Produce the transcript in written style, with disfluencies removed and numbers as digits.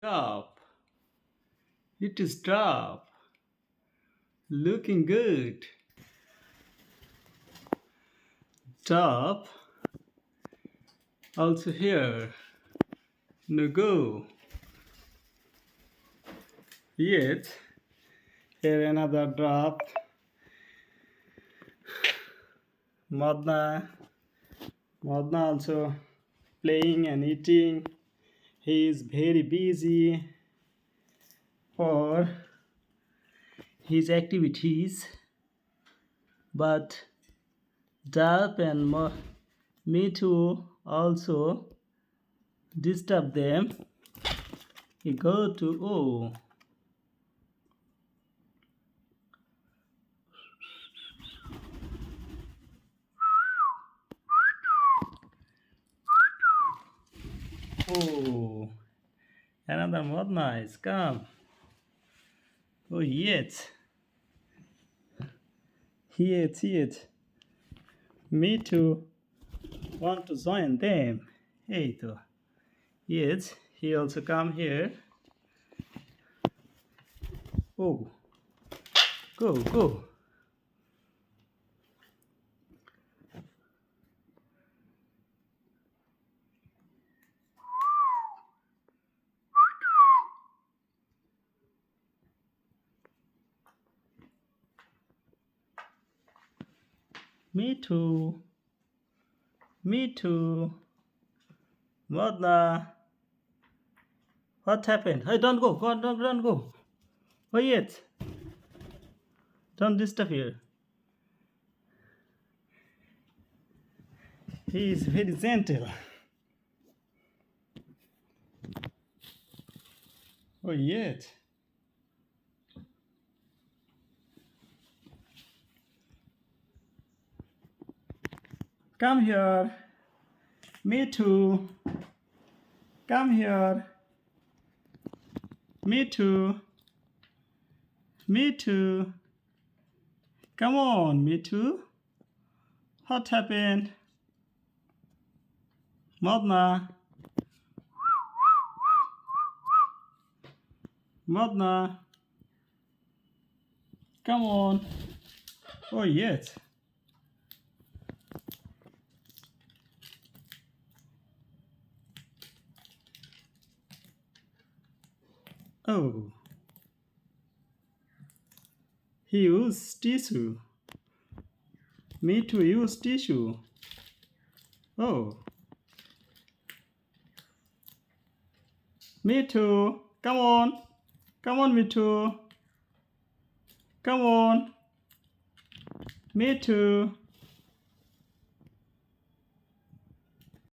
Stop. It is stop. Looking good. Stop. Also here. No go. Yet. Here another drop. Madna. Madna also playing and eating. He is very busy for his activities, but Dap and me too also disturb them. He go to oh, another more nice. Come. Oh yes, yes. Me too want to join them. Hey, though. Yes, he also come here. Oh, go. Me too. Me too. Mother, what happened? Hey, don't go. Don't go. Wait. Don't disturb here. He is very gentle. Oh, yet. Come here. Me too. Come here. Me too. Me too. Come on, me too. What happened? Modna. Modna. Come on. Oh, yes. Oh. He used tissue. Me too use tissue. Oh. Me too. Come on. Come on, me too. Come on. Me too.